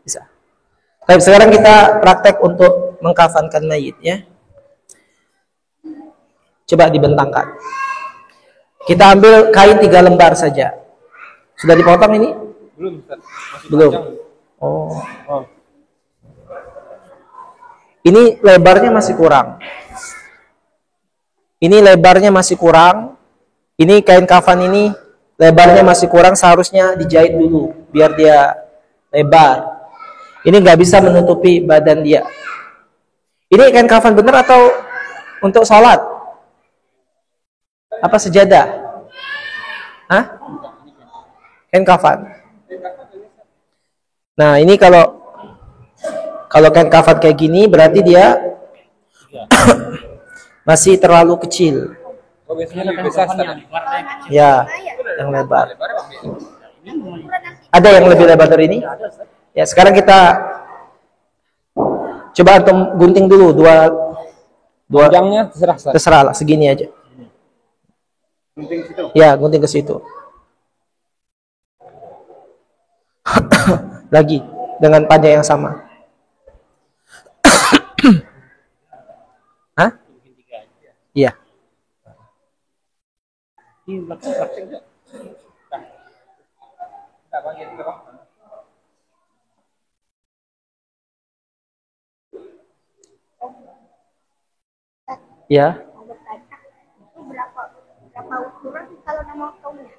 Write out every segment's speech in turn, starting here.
Bisa. Baik, sekarang kita praktek untuk mengkafankan mayit ya. Coba dibentangkan. Kita ambil kain 3 lembar saja. Sudah dipotong ini? Belum, Ustaz. Masih Belum. panjang. Oh. Ini lebarnya masih kurang. Ini lebarnya masih kurang. Ini kain kafan ini lebarnya masih kurang, seharusnya dijahit dulu biar dia lebar. Ini nggak bisa menutupi badan dia. Ini kain kafan bener atau untuk sholat? Apa sejadah? Hah? Kain kafan. Nah, ini kalau kain kafan kayak gini berarti dia masih terlalu kecil. Oh, biasanya lebih besar, Ustaz. Ya, yang lebar. Ada yang lebih lebar dari ini? Ya, sekarang kita coba untuk gunting dulu dua Panjangnya terserah, Ustaz. terserah lah, segini aja. Gunting situ. Ya, gunting ke situ. Lagi dengan panjang yang sama. Hah? Iya. Ya. Berapa ukuran kalau nama kaumnya?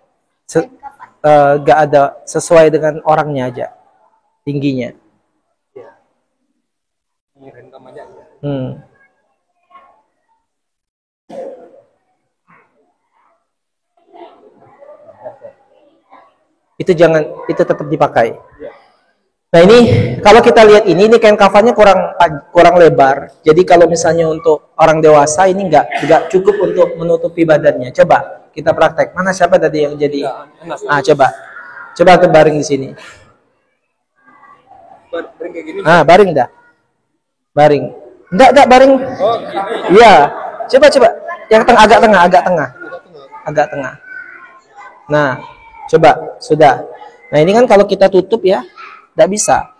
Gak ada, sesuai dengan orangnya aja tingginya. Ini random aja. Itu jangan, itu tetap dipakai. Nah, ini kalau kita lihat ini kain kafannya kurang lebar. Jadi kalau misalnya untuk orang dewasa ini nggak cukup untuk menutupi badannya. Coba kita praktek. Mana siapa tadi yang jadi? Coba tuh baring di sini. Baring kayak gini. Baring dah. Baring. Enggak baring. Oh, gini. Iya. Coba. Yang agak tengah. Nah, coba sudah. Nah, ini kan kalau kita tutup ya, enggak bisa.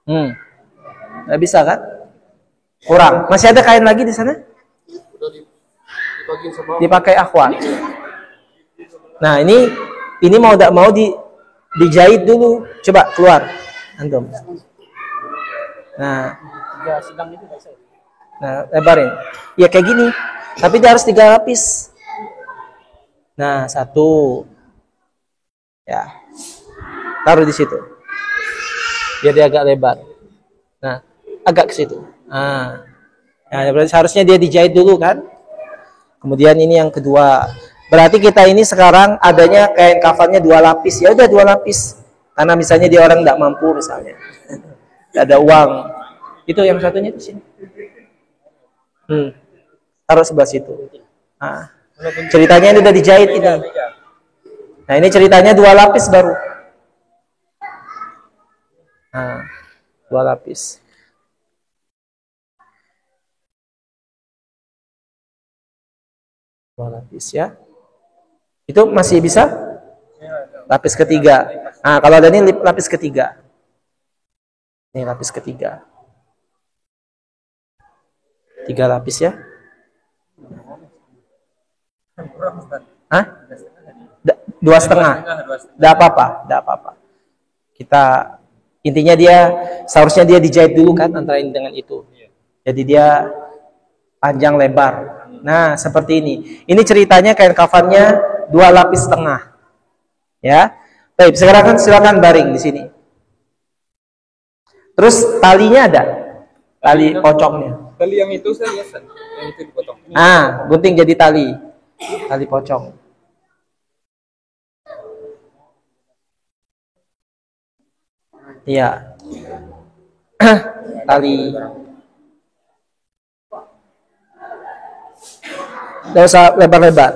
Enggak bisa kan? Kurang. Masih ada kain lagi di sana? Udah dibagiin sama Dipakai akhwat. Nah, ini mau enggak mau dijahit dulu. Coba keluar. Antum. Nah, lebarin. Ya kayak gini. Tapi dia harus 3 lapis. Nah, 1. Ya. Taruh di situ. Biar dia agak lebar. Nah, agak ke situ. Nah, berarti seharusnya dia dijahit dulu kan? Kemudian ini yang kedua. Berarti kita ini sekarang adanya kain kafannya 2 lapis. Ya udah 2 lapis. Karena misalnya dia orang enggak mampu misalnya. Enggak ada uang. Itu yang satunya di sini. Taruh sebelah situ. Nah, ceritanya ini udah dijahit ini. Nah, ini ceritanya 2 lapis baru. Nah, 2 lapis. Dua lapis ya. Itu masih bisa? Lapis ketiga. Nah, kalau ada ini lapis ketiga. Ini lapis ketiga. 3 lapis ya. Hah? 2,5. Tidak apa-apa. Kita intinya seharusnya dia dijahit dulu kan antara ini dengan itu. Jadi dia panjang lebar. Nah, seperti ini. Ini ceritanya kain kafannya 2 lapis setengah. Ya. Baik, sekarang silakan baring di sini. Terus talinya ada? Tali pocongnya. Tali yang itu saya lihat, yang itu dipotong. Gunting jadi tali pocong. Iya. Tali. Nggak usah lebar-lebar.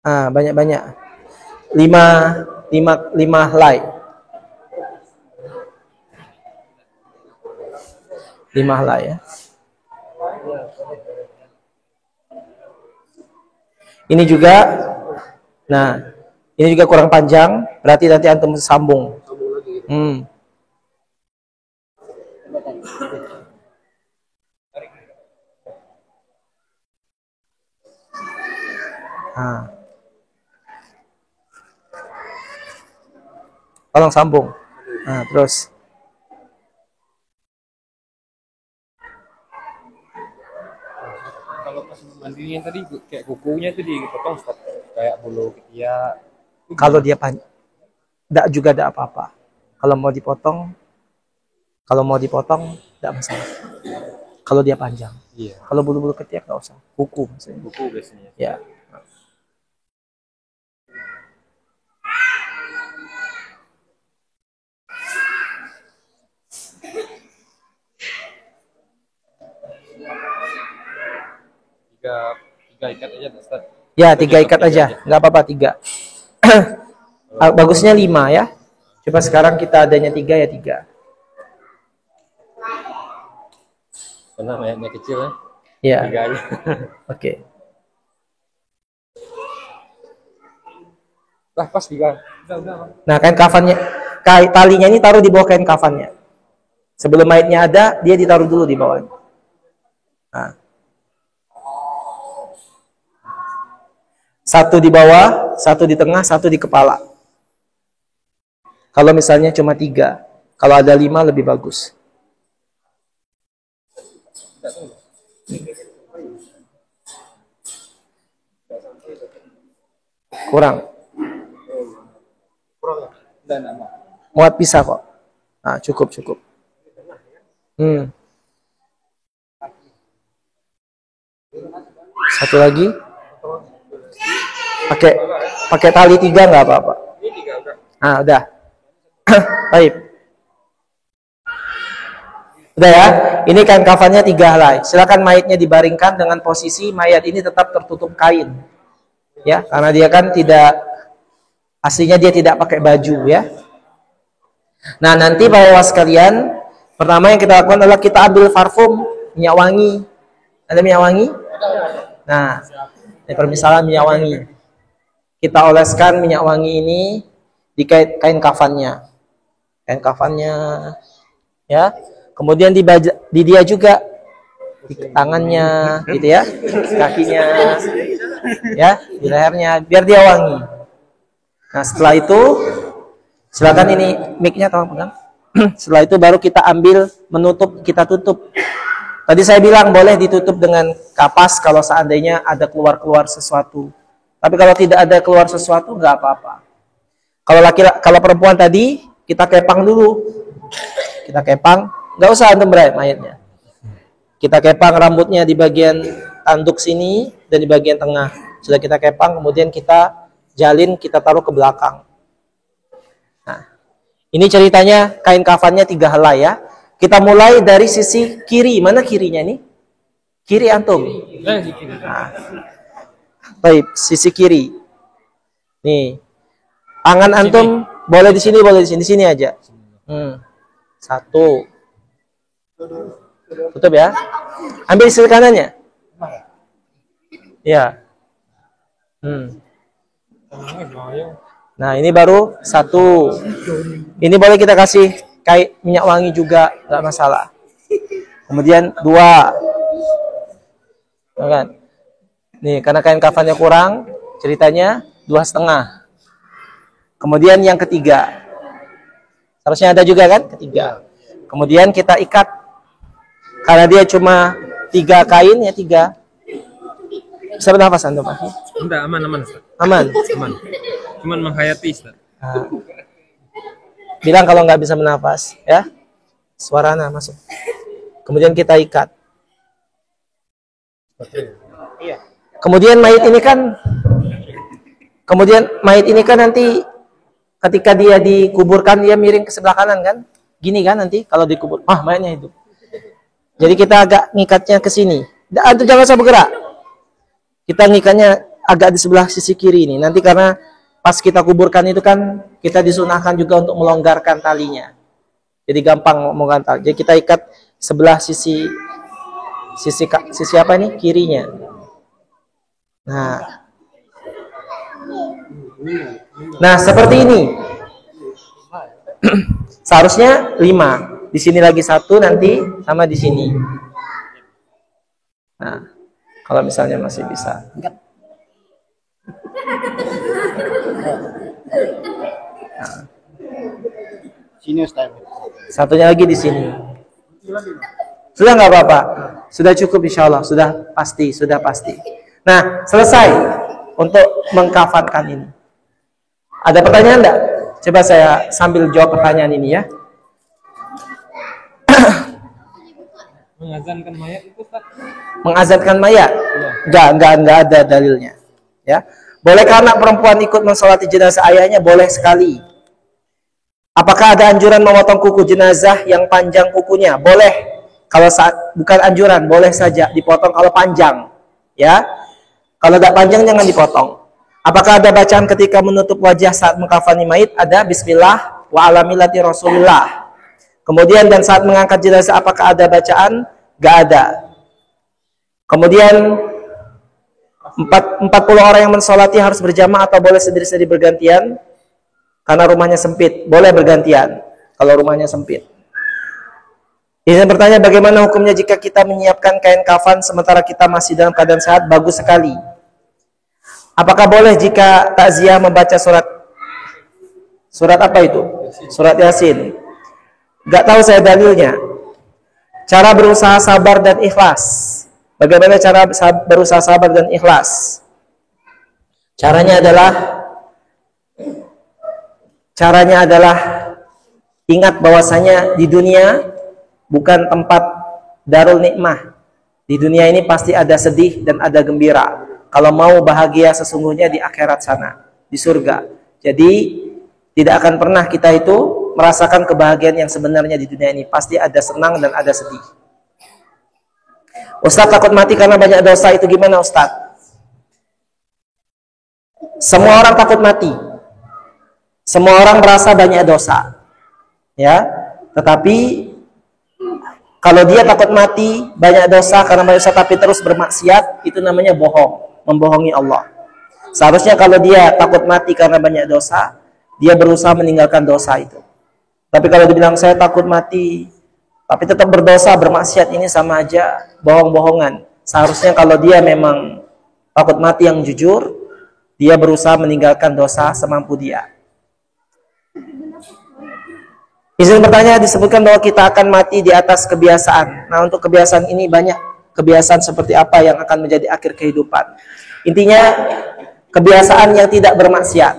Banyak-banyak. 5 helai. 5 helai ya. Ini juga, ini juga kurang panjang, berarti nanti antum sambung. Nah. Tolong sambung. Nah, terus. Kalau pas mandinya tadi kayak kukunya tuh dipotong Ustaz. Kayak bulu ketiak. Kalau dia panjang, enggak juga ada apa-apa. Kalau mau dipotong, enggak masalah. Kalau dia panjang. Iya. Kalau bulu-bulu ketiak enggak usah. Kuku maksudnya. Kuku biasanya. Ya. Tiga ikat aja Ustaz. Ya, 3 ikat aja. Enggak apa-apa 3. Bagusnya 5 ya. Coba sekarang kita adanya 3 ya 3. Karena mayatnya kecil ya. Ya. 3 aja. Oke. Lah pas 3. Udah. Nah, kain kafannya, talinya ini taruh di bawah kain kafannya. Sebelum mayatnya ada, dia ditaruh dulu di bawah. Nah. Satu di bawah, satu di tengah, satu di kepala. Kalau misalnya cuma 3, kalau ada 5 lebih bagus. Kurang. Muat bisa kok. Nah, cukup. Satu lagi. Pakai tali 3 nggak apa-apa. Ah, udah. Baik. Udah ya. Ini kain kafannya 3 helai. Silakan mayatnya dibaringkan dengan posisi mayat ini tetap tertutup kain. Ya, karena dia kan aslinya dia tidak pakai baju ya. Nah, nanti bapak sekalian, pertama yang kita lakukan adalah kita ambil parfum minyak wangi. Ada minyak wangi? Nah, ini permisalan minyak wangi. Kita oleskan minyak wangi ini di kain kafannya. Kain kafannya ya. Kemudian di dia juga di tangannya gitu ya. Kakinya ya, di lehernya biar dia wangi. Nah, setelah itu silakan ini mic-nya tolong pegang. Setelah itu baru kita ambil kita tutup. Tadi saya bilang boleh ditutup dengan kapas kalau seandainya ada keluar sesuatu. Tapi kalau tidak ada keluar sesuatu nggak apa-apa. Kalau perempuan tadi kita kepang dulu. Kita kepang, nggak usah antum berai mayatnya. Kita kepang rambutnya di bagian tanduk sini dan di bagian tengah. Sudah kita kepang, kemudian kita jalin, kita taruh ke belakang. Nah, ini ceritanya kain kafannya 3 helai ya. Kita mulai dari sisi kiri. Mana kirinya nih? Kiri antum. Nah, baik, sisi kiri. Nih. Tangan antum boleh di sini, di sini aja. 1. Tutup ya. Ambil sisi kanannya. Ya. Nah, ini baru 1. Ini boleh kita kasih kayak minyak wangi juga, nggak masalah. Kemudian 2. Kan? Nih, karena kain kafannya kurang, ceritanya 2,5. Kemudian yang ketiga. Harusnya ada juga kan? Ketiga. Kemudian kita ikat. Karena dia cuma 3 kain, ya 3. Bisa bernafas antum, Pak? Enggak, aman, Ustaz. Aman. Cuman menghayati, Ustaz. Nah. Bilang kalau nggak bisa bernafas, ya. Suaranya masuk. Kemudian kita ikat. Iya. Kemudian mayit ini kan nanti ketika dia dikuburkan dia miring ke sebelah kanan kan? Gini kan nanti kalau dikubur. Mayatnya hidup. Jadi kita agak ngikatnya ke sini. Jangan usah bergerak. Kita ngikatnya agak di sebelah sisi kiri ini. Nanti karena pas kita kuburkan itu kan kita disunahkan juga untuk melonggarkan talinya. Jadi gampang mengantar. Jadi kita ikat sebelah sisi apa nih? Kirinya. Nah, seperti ini. Seharusnya 5. di sini lagi satu nanti sama di sini. Nah, kalau misalnya masih bisa. Nah. Sini Ustaz. Satunya lagi di sini. Sudah nggak apa-apa. Sudah cukup insya Allah. Sudah pasti. Nah, selesai untuk mengkafankan ini. Ada pertanyaan enggak? Coba saya sambil jawab pertanyaan ini ya. Mengazankan mayat itu Ustaz. Mengazankan mayat? Enggak ada dalilnya. Ya. Bolehkah anak perempuan ikut mensolati jenazah ayahnya? Boleh sekali. Apakah ada anjuran memotong kuku jenazah yang panjang kukunya? Boleh. Kalau bukan anjuran, boleh saja dipotong kalau panjang. Ya. Kalau tidak panjang jangan dipotong. Apakah ada bacaan ketika menutup wajah saat mengkafani mayit? Ada bismillah wa ala millati Rasulillah. Kemudian dan saat mengangkat jenazah apakah ada bacaan? Gak ada. Kemudian 40 orang yang mensolati harus berjamaah atau boleh sendiri-sendiri bergantian? Karena rumahnya sempit, boleh bergantian kalau rumahnya sempit. Izin bertanya, bagaimana hukumnya jika kita menyiapkan kain kafan sementara kita masih dalam keadaan sehat? Bagus sekali. Apakah boleh jika takziah membaca surat apa itu? Surat Yasin. Gak tahu saya dalilnya. Cara berusaha sabar dan ikhlas. Bagaimana cara berusaha sabar dan ikhlas? Caranya adalah ingat bahwasanya di dunia bukan tempat darul nikmah. Di dunia ini pasti ada sedih dan ada gembira. Kalau mau bahagia sesungguhnya di akhirat sana, di surga. Jadi tidak akan pernah kita itu merasakan kebahagiaan yang sebenarnya di dunia ini. Pasti ada senang dan ada sedih. Ustaz, takut mati karena banyak dosa itu gimana Ustaz? Semua orang takut mati. Semua orang merasa banyak dosa. Ya, tetapi kalau dia takut mati banyak dosa karena banyak dosa tapi terus bermaksiat, itu namanya bohong, membohongi Allah. Seharusnya kalau dia takut mati karena banyak dosa, dia berusaha meninggalkan dosa itu. Tapi kalau dibilang saya takut mati tapi tetap berdosa, bermaksiat, ini sama aja bohong-bohongan. Seharusnya kalau dia memang takut mati yang jujur, dia berusaha meninggalkan dosa semampu dia. Izin bertanya, disebutkan bahwa kita akan mati di atas kebiasaan. Nah, untuk kebiasaan ini banyak kebiasaan seperti apa yang akan menjadi akhir kehidupan. Intinya kebiasaan yang tidak bermaksiat.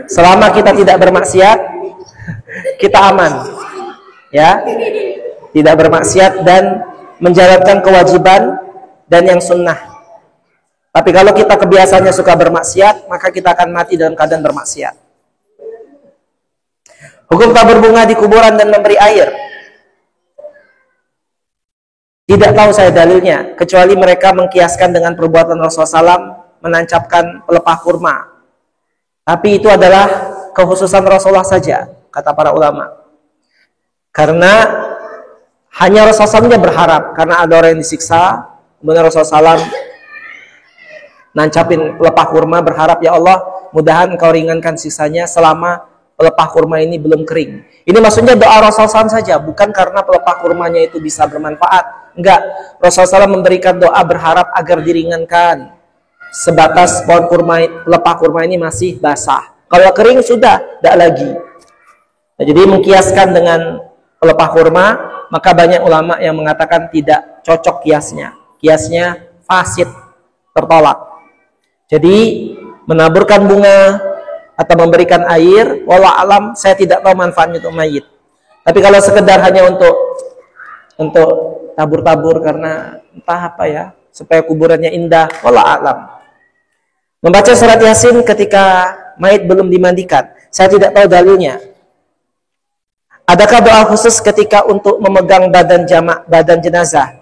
Selama kita tidak bermaksiat, kita aman. Ya, tidak bermaksiat dan menjalankan kewajiban dan yang sunnah. Tapi kalau kita kebiasaannya suka bermaksiat, maka kita akan mati dalam keadaan bermaksiat. Hukum tabur bunga di kuburan dan memberi air. Tidak tahu saya dalilnya, kecuali mereka mengkiaskan dengan perbuatan Rasulullah SAW menancapkan pelepah kurma. Tapi itu adalah kekhususan Rasulullah saja, kata para ulama. Karena hanya Rasulullah SAW berharap, karena ada orang yang disiksa, kemudian Rasulullah SAW nancapin pelepah kurma, berharap, ya Allah, mudahan engkau ringankan siksanya selama pelepah kurma ini belum kering. Ini maksudnya doa Rasulullah SAW saja, bukan karena pelepah kurmanya itu bisa bermanfaat. Enggak, Rasulullah SAW memberikan doa berharap agar diringankan. Sebatas pohon kurma, pelepah kurma ini masih basah. Kalau kering sudah, tidak lagi. Nah, jadi mengkiaskan dengan pelepah kurma, maka banyak ulama yang mengatakan tidak cocok kiasnya. Kiasnya fasid, tertolak. Jadi menaburkan bunga atau memberikan air, wallah alam, saya tidak tahu manfaatnya untuk mayit. Tapi kalau sekedar hanya untuk tabur-tabur karena entah apa ya, supaya kuburannya indah, wallah alam. Membaca surat Yasin ketika mayit belum dimandikan, saya tidak tahu dalilnya. Adakah doa khusus ketika untuk memegang badan jenazah?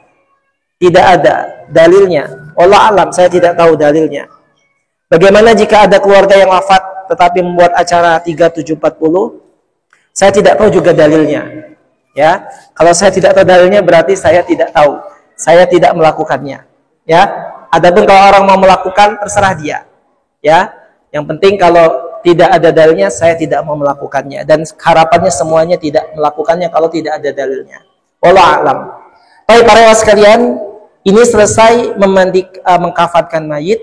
Tidak ada dalilnya. Wallah alam, saya tidak tahu dalilnya. Bagaimana jika ada keluarga yang wafat tetapi membuat acara 3740? Saya tidak tahu juga dalilnya. Ya, kalau saya tidak tahu dalilnya berarti saya tidak tahu. Saya tidak melakukannya. Ya, adapun kalau orang mau melakukan terserah dia. Ya, yang penting kalau tidak ada dalilnya, saya tidak mau melakukannya. Dan harapannya semuanya tidak melakukannya kalau tidak ada dalilnya. Wallahu a'lam. Baik para ikhwan sekalian, ini selesai mengkafankan mayit,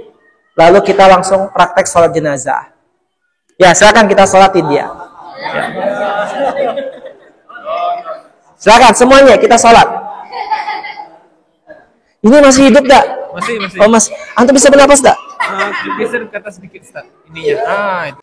lalu kita langsung praktek sholat jenazah. Ya, silakan kita sholatin dia. Ya. Silakan semuanya kita sholat. Ini masih hidup gak? Masih. Oh mas, antum bisa bernapas gak? Geser ke atas sedikit, Ustaz. Ininya. Itu.